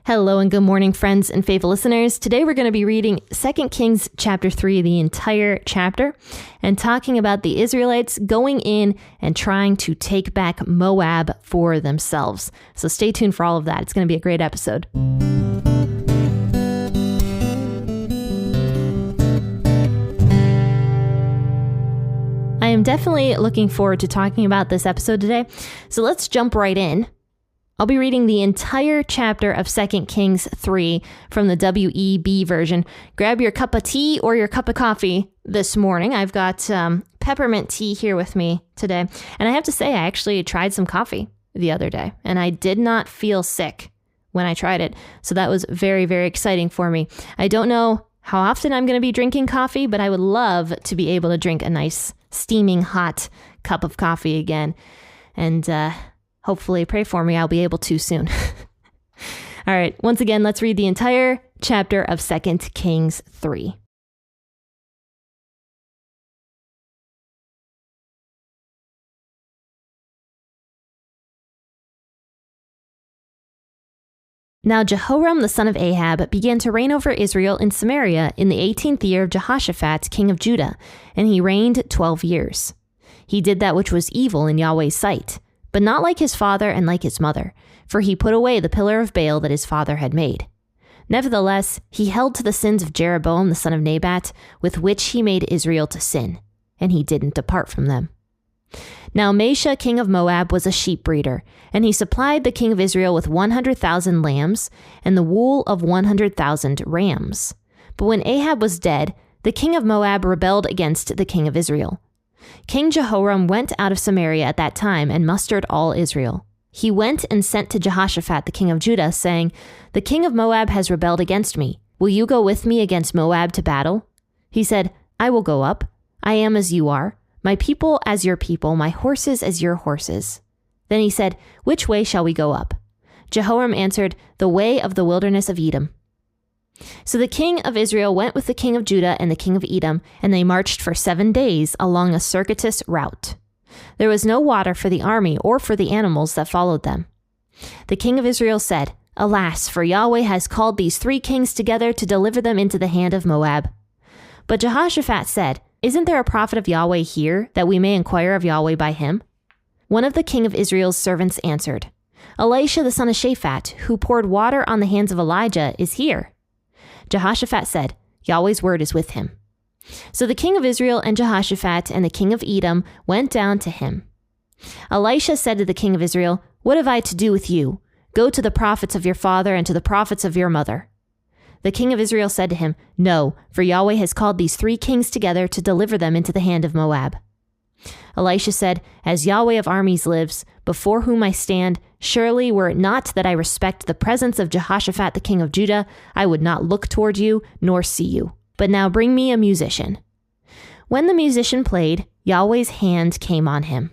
Hello and good morning, friends and faithful listeners. Today we're going to be reading 2 Kings chapter 3, the entire chapter, and talking about the Israelites going in and trying to take back Moab for themselves. So stay tuned for all of that. It's going to be a great episode. I am definitely looking forward to talking about this episode today. So let's jump right in. I'll be reading the entire chapter of 2 Kings 3 from the WEB version. Grab your cup of tea or your cup of coffee this morning. I've got peppermint tea here with me today. And I have to say, I actually tried some coffee the other day, and I did not feel sick when I tried it. So that was very, very exciting for me. I don't know how often I'm going to be drinking coffee, but I would love to be able to drink a nice, steaming, hot cup of coffee again. And hopefully, pray for me. I'll be able to soon. All right. Once again, let's read the entire chapter of 2 Kings 3. Now Jehoram the son of Ahab began to reign over Israel in Samaria in the 18th year of Jehoshaphat, king of Judah, and he reigned 12 years. He did that which was evil in Yahweh's sight, but not like his father and like his mother, for he put away the pillar of Baal that his father had made. Nevertheless, he held to the sins of Jeroboam the son of Nebat, with which he made Israel to sin, and he didn't depart from them. Now Mesha, king of Moab, was a sheep breeder, and he supplied the king of Israel with 100,000 lambs and the wool of 100,000 rams. But when Ahab was dead, the king of Moab rebelled against the king of Israel. King Jehoram went out of Samaria at that time and mustered all Israel. He went and sent to Jehoshaphat the king of Judah, saying, "The king of Moab has rebelled against me. Will you go with me against Moab to battle?" He said, "I will go up. I am as you are, my people as your people, my horses as your horses." Then he said, "Which way shall we go up?" Jehoram answered, "The way of the wilderness of Edom." So the king of Israel went with the king of Judah and the king of Edom, and they marched for 7 days along a circuitous route. There was no water for the army or for the animals that followed them. The king of Israel said, "Alas, for Yahweh has called these 3 kings together to deliver them into the hand of Moab." But Jehoshaphat said, "Isn't there a prophet of Yahweh here, that we may inquire of Yahweh by him?" One of the king of Israel's servants answered, "Elisha the son of Shaphat, who poured water on the hands of Elijah, is here." Jehoshaphat said, "Yahweh's word is with him." So the king of Israel and Jehoshaphat and the king of Edom went down to him. Elisha said to the king of Israel, "What have I to do with you? Go to the prophets of your father and to the prophets of your mother." The king of Israel said to him, "No, for Yahweh has called these 3 kings together to deliver them into the hand of Moab." Elisha said, "As Yahweh of armies lives, before whom I stand, surely were it not that I respect the presence of Jehoshaphat the king of Judah, I would not look toward you nor see you. But now bring me a musician." When the musician played, Yahweh's hand came on him.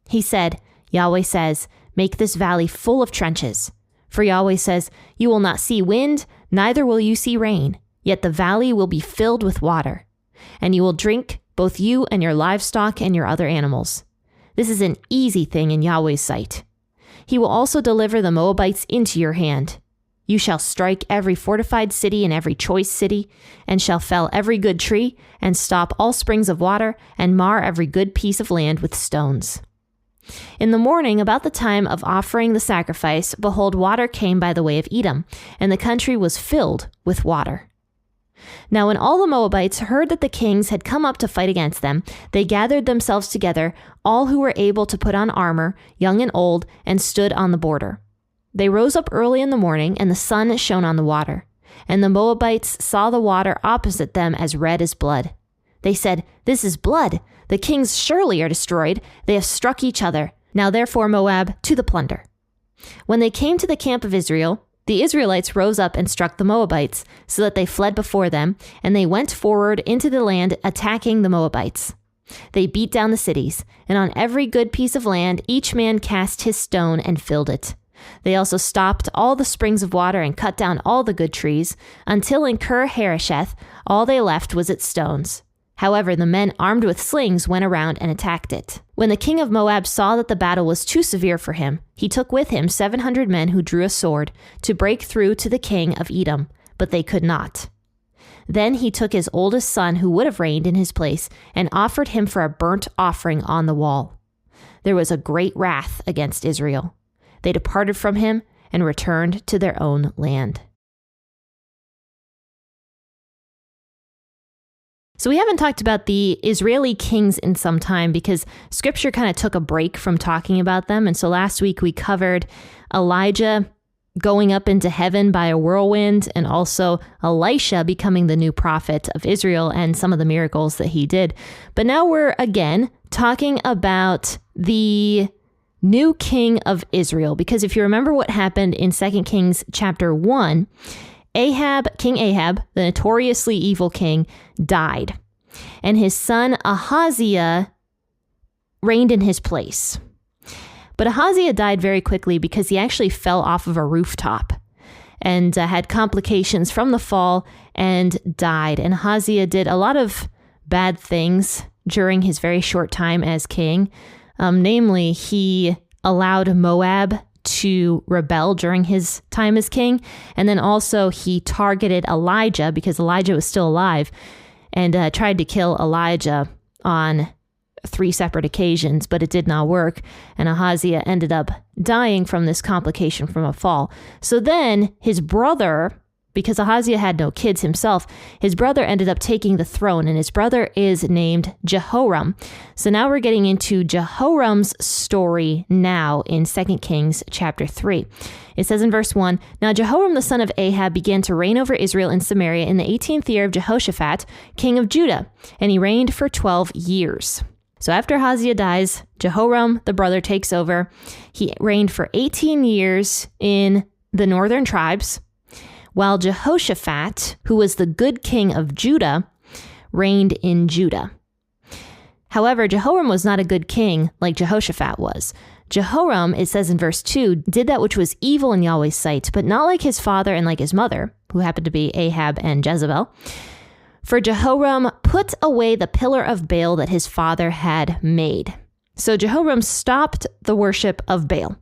He said, "Yahweh says, make this valley full of trenches. For Yahweh says, you will not see wind, neither will you see rain, yet the valley will be filled with water. And you will drink, both you and your livestock and your other animals. This is an easy thing in Yahweh's sight. He will also deliver the Moabites into your hand. You shall strike every fortified city and every choice city, and shall fell every good tree, and stop all springs of water, and mar every good piece of land with stones." In the morning, about the time of offering the sacrifice, behold, water came by the way of Edom, and the country was filled with water. Now when all the Moabites heard that the kings had come up to fight against them, they gathered themselves together, all who were able to put on armor, young and old, and stood on the border. They rose up early in the morning, and the sun shone on the water. And the Moabites saw the water opposite them as red as blood. They said, "This is blood. The kings surely are destroyed. They have struck each other. Now therefore, Moab, to the plunder." When they came to the camp of Israel, the Israelites rose up and struck the Moabites, so that they fled before them, and they went forward into the land, attacking the Moabites. They beat down the cities, and on every good piece of land each man cast his stone and filled it. They also stopped all the springs of water and cut down all the good trees, until in Ker Hareseth all they left was its stones. However, the men armed with slings went around and attacked it. When the king of Moab saw that the battle was too severe for him, he took with him 700 men who drew a sword to break through to the king of Edom, but they could not. Then he took his oldest son, who would have reigned in his place, and offered him for a burnt offering on the wall. There was a great wrath against Israel. They departed from him and returned to their own land. So we haven't talked about the Israeli kings in some time because scripture kind of took a break from talking about them. And so last week we covered Elijah going up into heaven by a whirlwind and also Elisha becoming the new prophet of Israel and some of the miracles that he did. But now we're again talking about the new king of Israel, because if you remember what happened in 2 Kings chapter 1, King Ahab, the notoriously evil king, died, and his son Ahaziah reigned in his place. But Ahaziah died very quickly because he actually fell off of a rooftop and had complications from the fall and died. And Ahaziah did a lot of bad things during his very short time as king. Namely, he allowed Moab to rebel during his time as king. And then also he targeted Elijah because Elijah was still alive and tried to kill Elijah on 3 separate occasions, but it did not work. And Ahaziah ended up dying from this complication from a fall. So then his brother, because Ahaziah had no kids himself, his brother ended up taking the throne, and his brother is named Jehoram. So now we're getting into Jehoram's story now in 2 Kings chapter 3. It says in verse 1, "Now Jehoram the son of Ahab began to reign over Israel in Samaria in the 18th year of Jehoshaphat, king of Judah, and he reigned for 12 years. So after Ahaziah dies, Jehoram, the brother, takes over. He reigned for 18 years in the northern tribes, while Jehoshaphat, who was the good king of Judah, reigned in Judah. However, Jehoram was not a good king like Jehoshaphat was. Jehoram, it says in verse 2, did that which was evil in Yahweh's sight, but not like his father and like his mother, who happened to be Ahab and Jezebel. For Jehoram put away the pillar of Baal that his father had made." So Jehoram stopped the worship of Baal.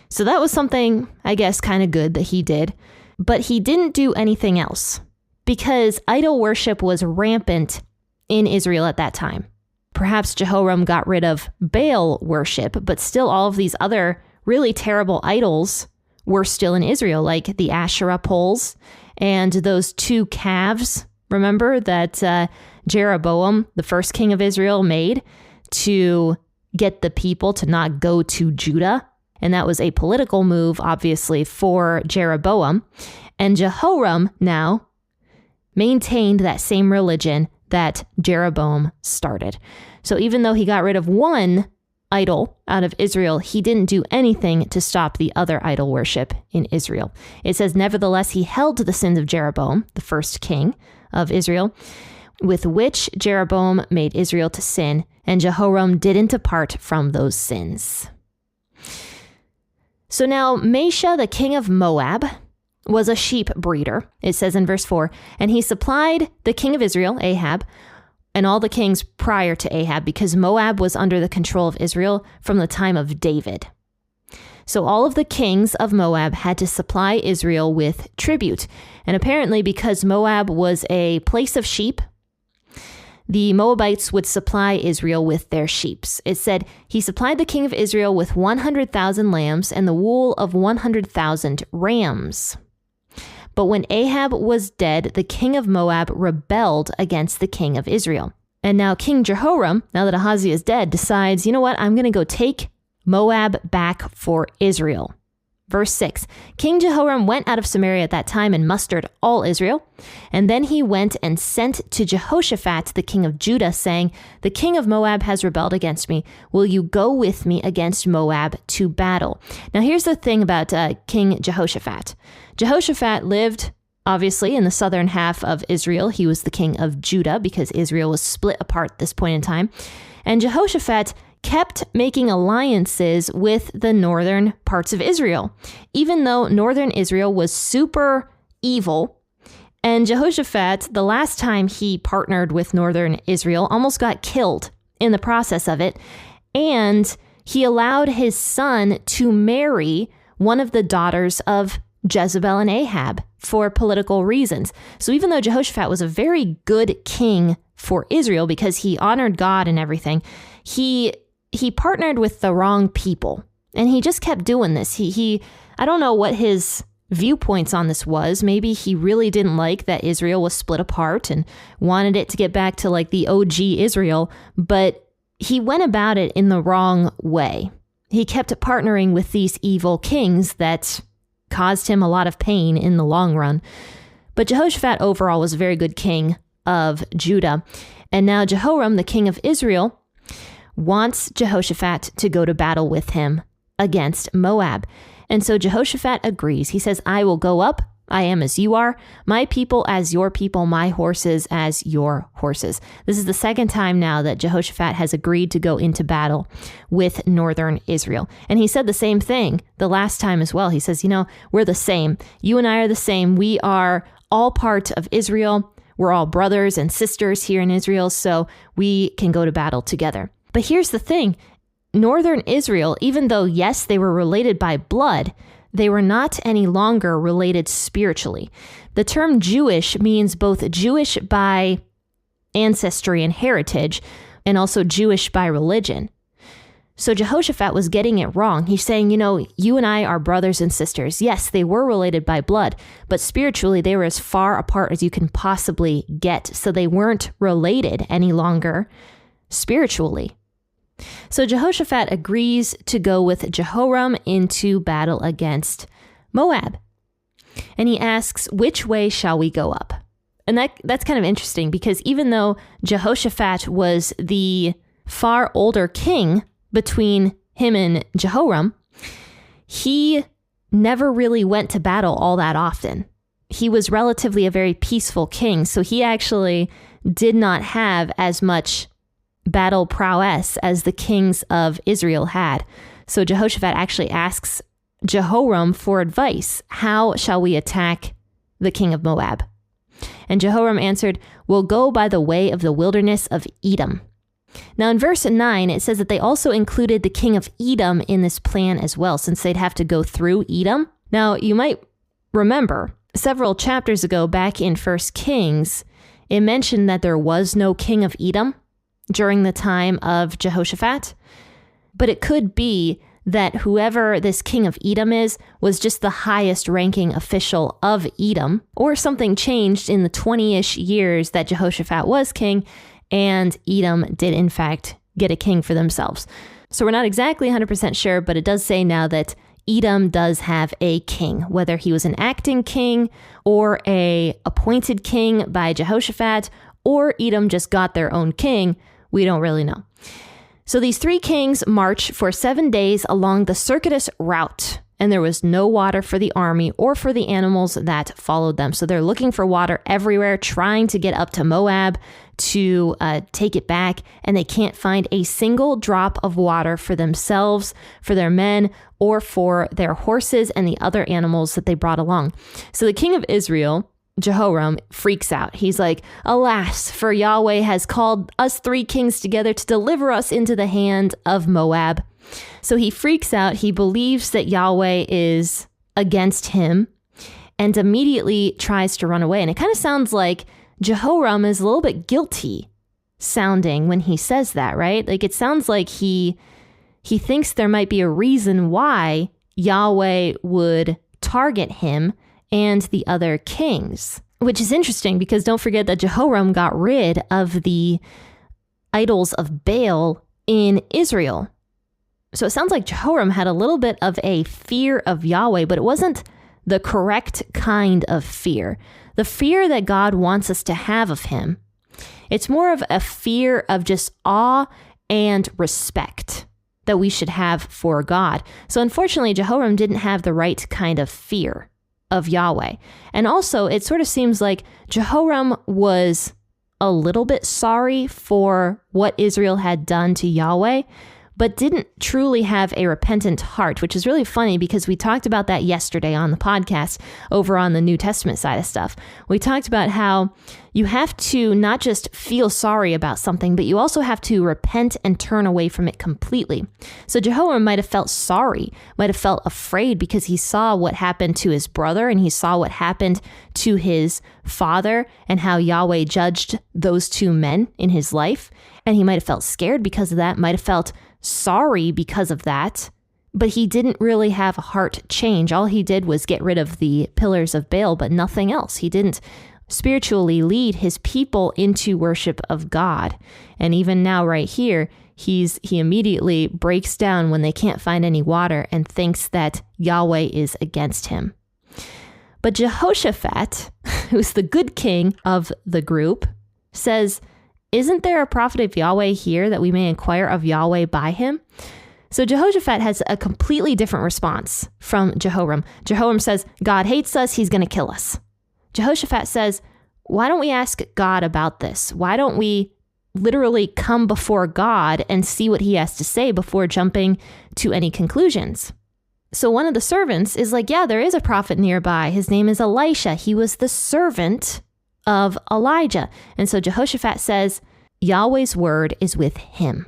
So that was something, I guess, kind of good that he did. But he didn't do anything else because idol worship was rampant in Israel at that time. Perhaps Jehoram got rid of Baal worship, but still all of these other really terrible idols were still in Israel, like the Asherah poles and those 2 calves, remember, that Jeroboam, the first king of Israel, made to get the people to not go to Judah. And that was a political move, obviously, for Jeroboam. And Jehoram now maintained that same religion that Jeroboam started. So even though he got rid of one idol out of Israel, he didn't do anything to stop the other idol worship in Israel. It says, "Nevertheless, he held to the sins of Jeroboam, the first king of Israel, with which Jeroboam made Israel to sin, and Jehoram didn't depart from those sins." So now Mesha, the king of Moab, was a sheep breeder. It says in verse 4, "And he supplied the king of Israel, Ahab, and all the kings prior to Ahab, because Moab was under the control of Israel from the time of David." So all of the kings of Moab had to supply Israel with tribute. And apparently because Moab was a place of sheep, the Moabites would supply Israel with their sheep. It said, "He supplied the king of Israel with 100,000 lambs and the wool of 100,000 rams." But when Ahab was dead, the king of Moab rebelled against the king of Israel. And now King Jehoram, now that Ahaziah is dead, decides, you know what, I'm going to go take Moab back for Israel. Verse 6, "King Jehoram went out of Samaria at that time and mustered all Israel. And then he went and sent to Jehoshaphat, the king of Judah, saying, 'The king of Moab has rebelled against me. Will you go with me against Moab to battle?'" Now here's the thing about King Jehoshaphat. Jehoshaphat lived, obviously, in the southern half of Israel. He was the king of Judah because Israel was split apart at this point in time. And Jehoshaphat kept making alliances with the northern parts of Israel. Even though northern Israel was super evil And Jehoshaphat, the last time he partnered with northern Israel, almost got killed in the process of it. And he allowed his son to marry one of the daughters of Jezebel and Ahab for political reasons. So even though Jehoshaphat was a very good king for Israel because he honored God and everything, he partnered with the wrong people. And he just kept doing this. I don't know what his viewpoints on this was. Maybe he really didn't like that Israel was split apart and wanted it to get back to like the OG Israel, but he went about it in the wrong way. He kept partnering with these evil kings that caused him a lot of pain in the long run. But Jehoshaphat overall was a very good king of Judah. And now Jehoram, the king of Israel, wants Jehoshaphat to go to battle with him against Moab. And so Jehoshaphat agrees. He says, I will go up. I am as you are, my people as your people, my horses as your horses. This is the second time now that Jehoshaphat has agreed to go into battle with northern Israel. And he said the same thing the last time as well. He says, we're the same. You and I are the same. We are all part of Israel. We're all brothers and sisters here in Israel, so we can go to battle together. But here's the thing. Northern Israel, even though, yes, they were related by blood, they were not any longer related spiritually. The term Jewish means both Jewish by ancestry and heritage, and also Jewish by religion. So Jehoshaphat was getting it wrong. He's saying, you and I are brothers and sisters. Yes, they were related by blood, but spiritually they were as far apart as you can possibly get. So they weren't related any longer spiritually. So Jehoshaphat agrees to go with Jehoram into battle against Moab. And he asks, which way shall we go up? And that's kind of interesting because even though Jehoshaphat was the far older king between him and Jehoram, he never really went to battle all that often. He was relatively a very peaceful king, so he actually did not have as much battle prowess as the kings of Israel had. So Jehoshaphat actually asks Jehoram for advice. How shall we attack the king of Moab? And Jehoram answered, we'll go by the way of the wilderness of Edom. Now in verse 9, it says that they also included the king of Edom in this plan as well, since they'd have to go through Edom. Now you might remember several chapters ago back in 1 Kings, it mentioned that there was no king of Edom during the time of Jehoshaphat. But it could be that whoever this king of Edom was just the highest ranking official of Edom, or something changed in the 20-ish years that Jehoshaphat was king, and Edom did in fact get a king for themselves. So we're not exactly 100% sure, but it does say now that Edom does have a king, whether he was an acting king or a appointed king by Jehoshaphat, or Edom just got their own king. We don't really know. So these three kings march for 7 days along the circuitous route, and there was no water for the army or for the animals that followed them. So they're looking for water everywhere, trying to get up to Moab to take it back, and they can't find a single drop of water for themselves, for their men, or for their horses and the other animals that they brought along. So the king of Israel, Jehoram, freaks out. He's like, alas, for Yahweh has called us three kings together to deliver us into the hand of Moab. So he freaks out. He believes that Yahweh is against him and immediately tries to run away. And it kind of sounds like Jehoram is a little bit guilty sounding when he says that, right? Like it sounds like he thinks there might be a reason why Yahweh would target him and the other kings, which is interesting because don't forget that Jehoram got rid of the idols of Baal in Israel. So it sounds like Jehoram had a little bit of a fear of Yahweh, but it wasn't the correct kind of fear. The fear that God wants us to have of him. It's more of a fear of just awe and respect that we should have for God. So unfortunately, Jehoram didn't have the right kind of fear of Yahweh. And also, it sort of seems like Jehoram was a little bit sorry for what Israel had done to Yahweh, but didn't truly have a repentant heart, which is really funny because we talked about that yesterday on the podcast over on the New Testament side of stuff. We talked about how you have to not just feel sorry about something, but you also have to repent and turn away from it completely. So Jehoram might have felt sorry, might have felt afraid because he saw what happened to his brother and he saw what happened to his father and how Yahweh judged those two men in his life. And he might have felt scared because of that, might have felt sorry because of that, but he didn't really have a heart change. All he did was get rid of the pillars of Baal, but nothing else. He didn't spiritually lead his people into worship of God. And even now right here, he immediately breaks down when they can't find any water and thinks that Yahweh is against him. But Jehoshaphat, who's the good king of the group, says, "Isn't there a prophet of Yahweh here that we may inquire of Yahweh by him?" So Jehoshaphat has a completely different response from Jehoram. Jehoram says, "God hates us, he's going to kill us." Jehoshaphat says, "Why don't we ask God about this? Why don't we literally come before God and see what he has to say before jumping to any conclusions?" So one of the servants is like, "Yeah, there is a prophet nearby. His name is Elisha. He was the servant of Elijah." And so Jehoshaphat says, "Yahweh's word is with him."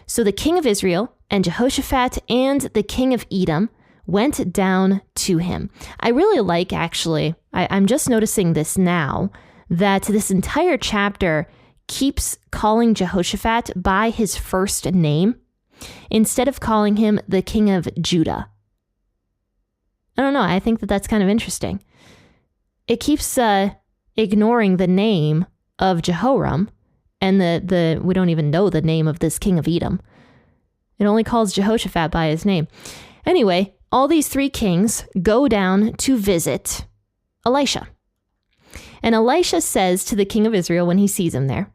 So the king of Israel and Jehoshaphat and the king of Edom went down to him. I really like, actually, I'm just noticing this now, that this entire chapter keeps calling Jehoshaphat by his first name instead of calling him the king of Judah. I don't know. I think that that's kind of interesting. It keeps ignoring the name of Jehoram, and we don't even know the name of this king of Edom. It only calls Jehoshaphat by his name. Anyway, all these three kings go down to visit Elisha. And Elisha says to the king of Israel when he sees him there,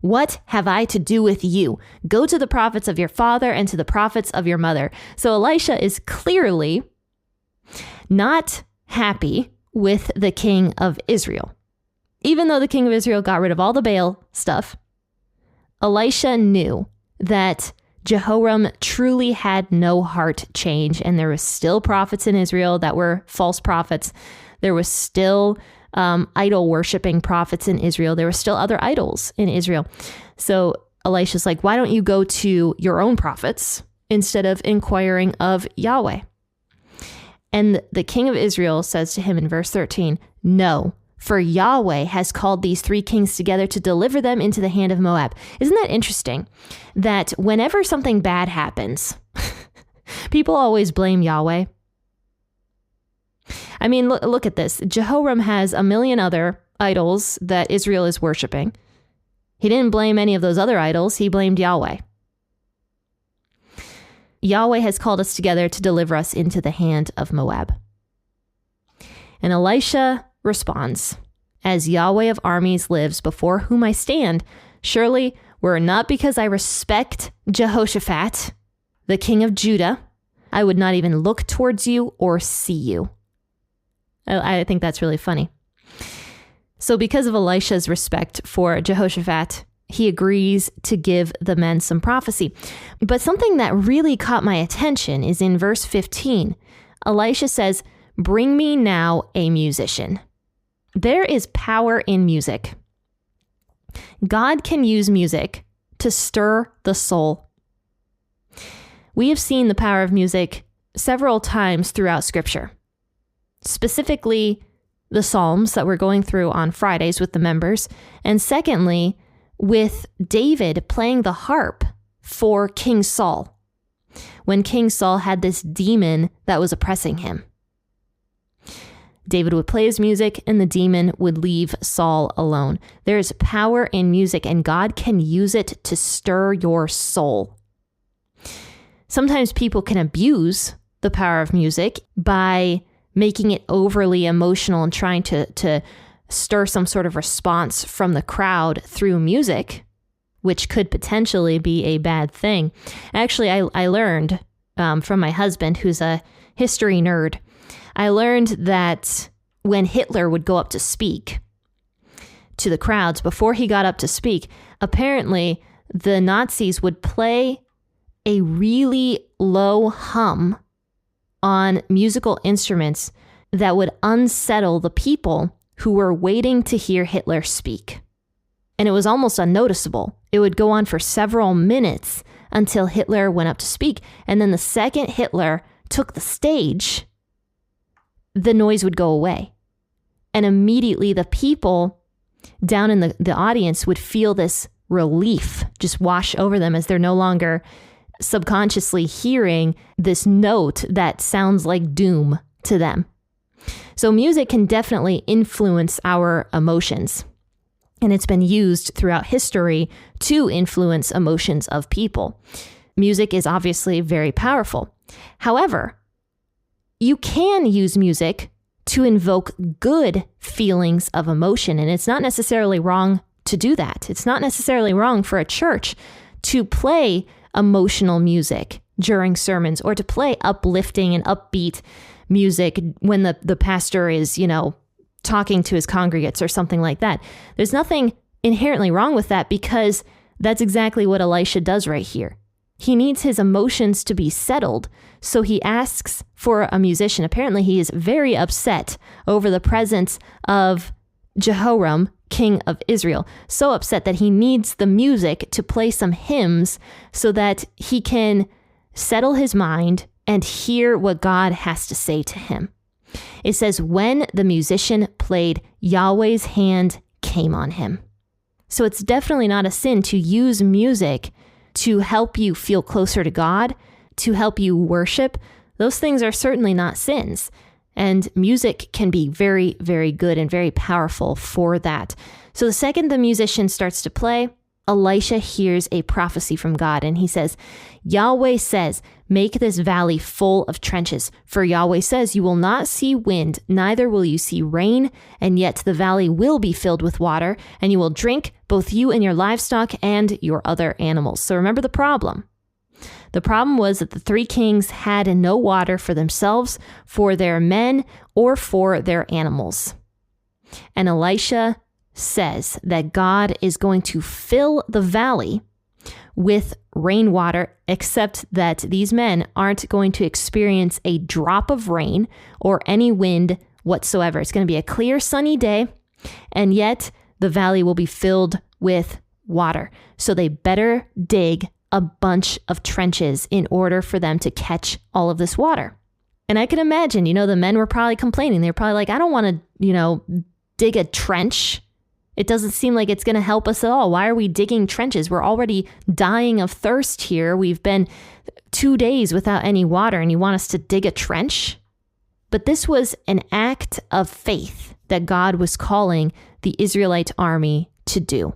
"What have I to do with you? Go to the prophets of your father and to the prophets of your mother." So Elisha is clearly not happy with the king of Israel. Even though the king of Israel got rid of all the Baal stuff, Elisha knew that Jehoram truly had no heart change, and there were still prophets in Israel that were false prophets. There was still idol worshiping prophets in Israel. There were still other idols in Israel. So Elisha's like, "Why don't you go to your own prophets instead of inquiring of Yahweh?" And the king of Israel says to him in verse 13, "No, for Yahweh has called these three kings together to deliver them into the hand of Moab." Isn't that interesting that whenever something bad happens, people always blame Yahweh? I mean, look at this. Jehoram has a million other idols that Israel is worshiping. He didn't blame any of those other idols. He blamed Yahweh. Yahweh has called us together to deliver us into the hand of Moab. And Elisha responds, "As Yahweh of armies lives before whom I stand, surely were it not because I respect Jehoshaphat, the king of Judah, I would not even look towards you or see you." I think that's really funny. So because of Elisha's respect for Jehoshaphat, he agrees to give the men some prophecy. But something that really caught my attention is in verse 15. Elisha says, "Bring me now a musician." There is power in music. God can use music to stir the soul. We have seen the power of music several times throughout Scripture. Specifically, the Psalms that we're going through on Fridays with the members. And secondly, with David playing the harp for King Saul, when King Saul had this demon that was oppressing him. David would play his music and the demon would leave Saul alone. There is power in music, and God can use it to stir your soul. Sometimes people can abuse the power of music by making it overly emotional and trying to stir some sort of response from the crowd through music, which could potentially be a bad thing. Actually, I learned from my husband, who's a history nerd, I learned that when Hitler would go up to speak to the crowds, before he got up to speak, apparently the Nazis would play a really low hum on musical instruments that would unsettle the people who were waiting to hear Hitler speak. And it was almost unnoticeable. It would go on for several minutes until Hitler went up to speak. And then the second Hitler took the stage, the noise would go away. And immediately the people down in the audience would feel this relief just wash over them as they're no longer subconsciously hearing this note that sounds like doom to them. So music can definitely influence our emotions. And it's been used throughout history to influence emotions of people. Music is obviously very powerful. However, you can use music to invoke good feelings of emotion, and it's not necessarily wrong to do that. It's not necessarily wrong for a church to play emotional music during sermons or to play uplifting and upbeat music when the pastor is, talking to his congregates or something like that. There's nothing inherently wrong with that because that's exactly what Elisha does right here. He needs his emotions to be settled, so he asks for a musician. Apparently, he is very upset over the presence of Jehoram, king of Israel. So upset that he needs the music to play some hymns so that he can settle his mind and hear what God has to say to him. It says, when the musician played, Yahweh's hand came on him. So it's definitely not a sin to use music to help you feel closer to God, to help you worship. Those things are certainly not sins. And music can be very, very good and very powerful for that. So the second the musician starts to play, Elisha hears a prophecy from God, and he says, Yahweh says, make this valley full of trenches. For Yahweh says, you will not see wind, neither will you see rain, and yet the valley will be filled with water, and you will drink, both you and your livestock and your other animals. So remember the problem. The problem was that the three kings had no water for themselves, for their men, or for their animals. And Elisha says that God is going to fill the valley with rainwater, except that these men aren't going to experience a drop of rain or any wind whatsoever. It's going to be a clear, sunny day, and yet the valley will be filled with water. So they better dig a bunch of trenches in order for them to catch all of this water. And I can imagine, the men were probably complaining. They're probably like, I don't want to, dig a trench. It doesn't seem like it's going to help us at all. Why are we digging trenches? We're already dying of thirst here. We've been 2 days without any water, and you want us to dig a trench? But this was an act of faith that God was calling the Israelite army to do.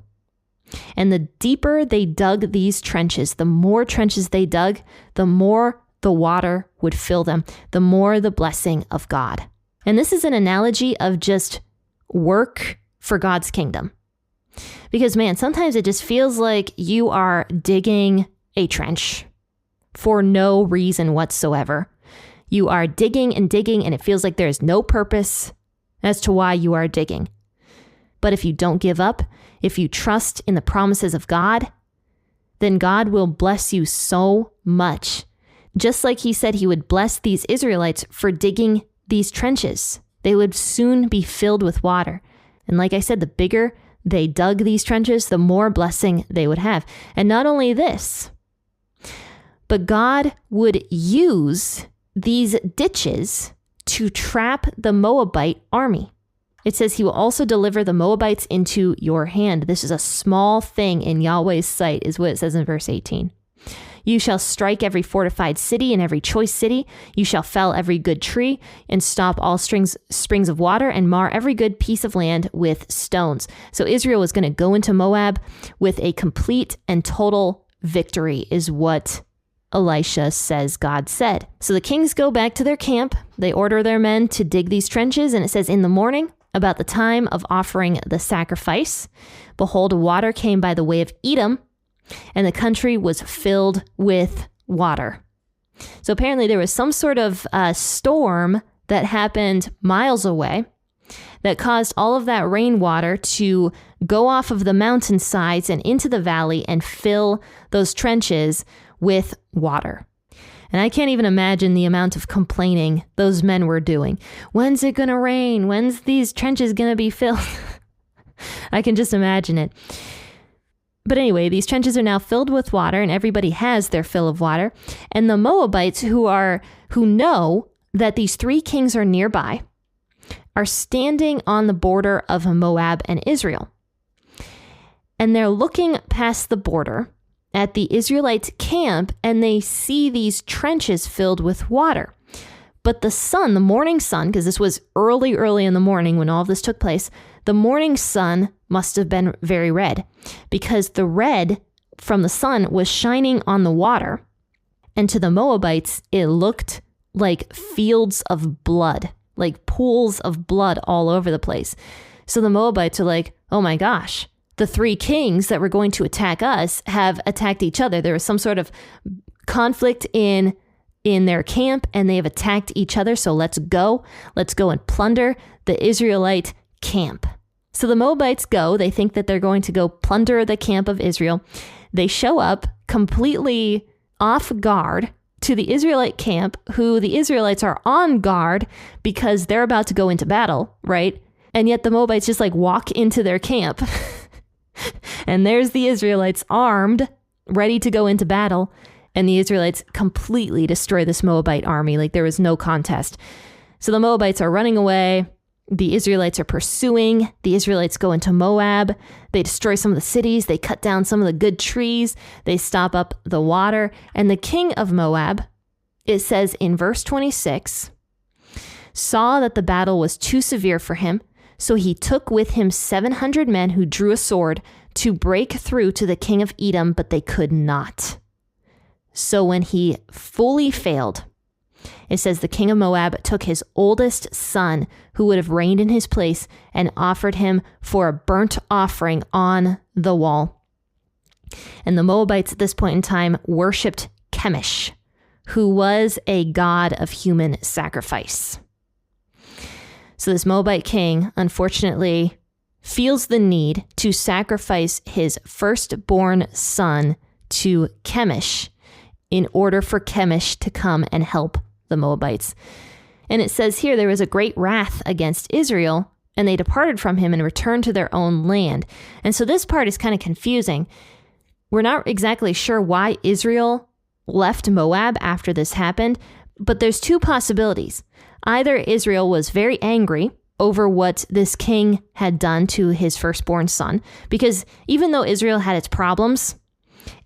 And the deeper they dug these trenches, the more trenches they dug, the more the water would fill them, the more the blessing of God. And this is an analogy of just work for God's kingdom. Because man, sometimes it just feels like you are digging a trench for no reason whatsoever. You are digging and digging, and it feels like there is no purpose as to why you are digging. But if you don't give up, if you trust in the promises of God, then God will bless you so much. Just like he said he would bless these Israelites for digging these trenches. They would soon be filled with water. And like I said, the bigger they dug these trenches, the more blessing they would have. And not only this, but God would use these ditches to trap the Moabite army. It says he will also deliver the Moabites into your hand. This is a small thing in Yahweh's sight, is what it says in verse 18. You shall strike every fortified city and every choice city. You shall fell every good tree and stop all springs of water and mar every good piece of land with stones. So Israel was going to go into Moab with a complete and total victory, is what Elisha says God said. So the kings go back to their camp. They order their men to dig these trenches. And it says, in the morning, about the time of offering the sacrifice, behold, water came by the way of Edom, and the country was filled with water. So apparently there was some sort of storm that happened miles away that caused all of that rainwater to go off of the mountainsides and into the valley and fill those trenches with water. And I can't even imagine the amount of complaining those men were doing. When's it going to rain? When's these trenches going to be filled? I can just imagine it. But anyway, these trenches are now filled with water, and everybody has their fill of water. And the Moabites, who know that these three kings are nearby, are standing on the border of Moab and Israel. And they're looking past the border at the Israelite camp, and they see these trenches filled with water. But the sun, the morning sun, because this was early in the morning when all of this took place, the morning sun must have been very red, because the red from the sun was shining on the water. And to the Moabites, it looked like fields of blood, like pools of blood all over the place. So the Moabites are like, oh my gosh, the three kings that were going to attack us have attacked each other. There was some sort of conflict in their camp, and they have attacked each other. So let's go and plunder the Israelite camp. So the Moabites go. They think that they're going to go plunder the camp of Israel. They show up completely off guard to the Israelite camp, who the Israelites are on guard because they're about to go into battle, right? And yet the Moabites just like walk into their camp. And there's the Israelites armed, ready to go into battle. And the Israelites completely destroy this Moabite army. Like there was no contest. So the Moabites are running away. The Israelites are pursuing. The Israelites go into Moab. They destroy some of the cities. They cut down some of the good trees. They stop up the water. And the king of Moab, it says in verse 26, saw that the battle was too severe for him. So he took with him 700 men who drew a sword to break through to the king of Edom, but they could not. So when he fully failed, it says the king of Moab took his oldest son, who would have reigned in his place, and offered him for a burnt offering on the wall. And the Moabites at this point in time worshipped Chemosh, who was a god of human sacrifice. So this Moabite king, unfortunately, feels the need to sacrifice his firstborn son to Chemosh in order for Chemosh to come and help the Moabites. And it says here, there was a great wrath against Israel, and they departed from him and returned to their own land. And so this part is kind of confusing. We're not exactly sure why Israel left Moab after this happened, but there's two possibilities. Either Israel was very angry over what this king had done to his firstborn son, because even though Israel had its problems,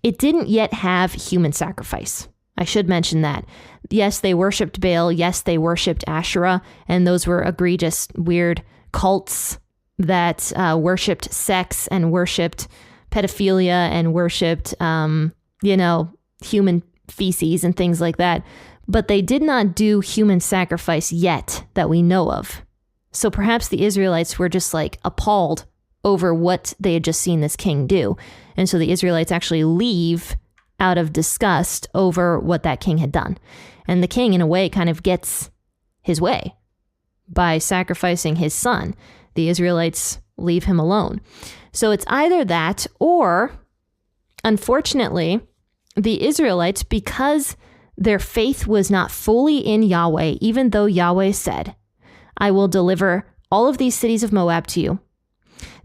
it didn't yet have human sacrifice. I should mention that. Yes, they worshipped Baal. Yes, they worshipped Asherah, and those were egregious, weird cults that worshipped sex and worshipped pedophilia and worshipped, human feces and things like that. But they did not do human sacrifice yet that we know of. So perhaps the Israelites were just like appalled over what they had just seen this king do. And so the Israelites actually leave out of disgust over what that king had done. And the king, in a way, kind of gets his way by sacrificing his son. The Israelites leave him alone. So it's either that, or unfortunately, the Israelites, because their faith was not fully in Yahweh, even though Yahweh said, I will deliver all of these cities of Moab to you.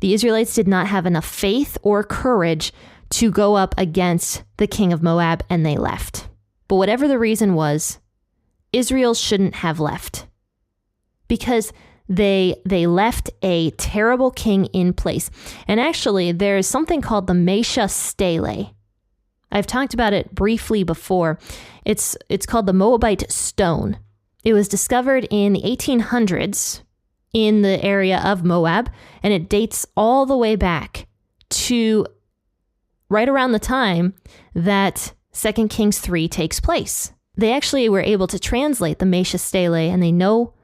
The Israelites did not have enough faith or courage to go up against the king of Moab, and they left. But whatever the reason was, Israel shouldn't have left, because they left a terrible king in place. And actually, there's something called the Mesha Stele. I've talked about it briefly before. It's called the Moabite stone. It was discovered in the 1800s in the area of Moab, and it dates all the way back to right around the time that 2 Kings 3 takes place. They actually were able to translate the Mesha Stele, and they know,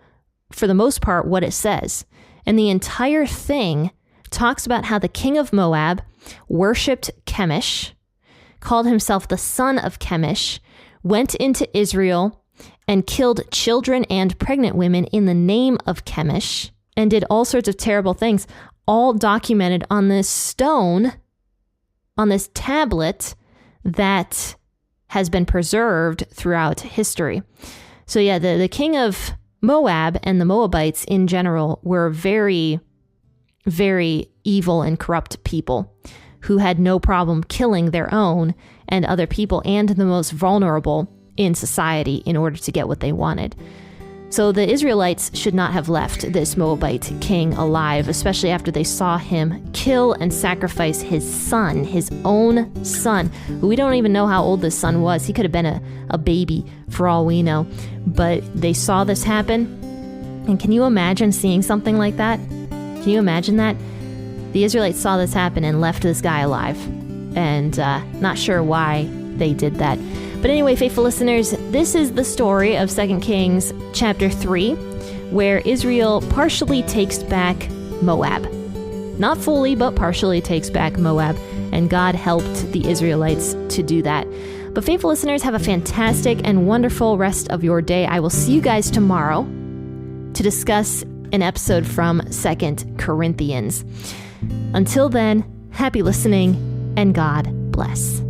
for the most part, what it says. And the entire thing talks about how the king of Moab worshipped Chemosh, called himself the son of Chemosh, went into Israel and killed children and pregnant women in the name of Chemosh, and did all sorts of terrible things, all documented on this stone, on this tablet that has been preserved throughout history. So yeah, the king of Moab and the Moabites in general were very, very evil and corrupt people who had no problem killing their own and other people and the most vulnerable in society in order to get what they wanted. So the Israelites should not have left this Moabite king alive, especially after they saw him kill and sacrifice his son, his own son. We don't even know how old this son was. He could have been a baby for all we know. But they saw this happen. And can you imagine seeing something like that? Can you imagine that? The Israelites saw this happen and left this guy alive. And not sure why they did that. But anyway, faithful listeners, this is the story of 2 Kings chapter 3, where Israel partially takes back Moab. Not fully, but partially takes back Moab, and God helped the Israelites to do that. But faithful listeners, have a fantastic and wonderful rest of your day. I will see you guys tomorrow to discuss an episode from 2 Corinthians. Until then, happy listening, and God bless.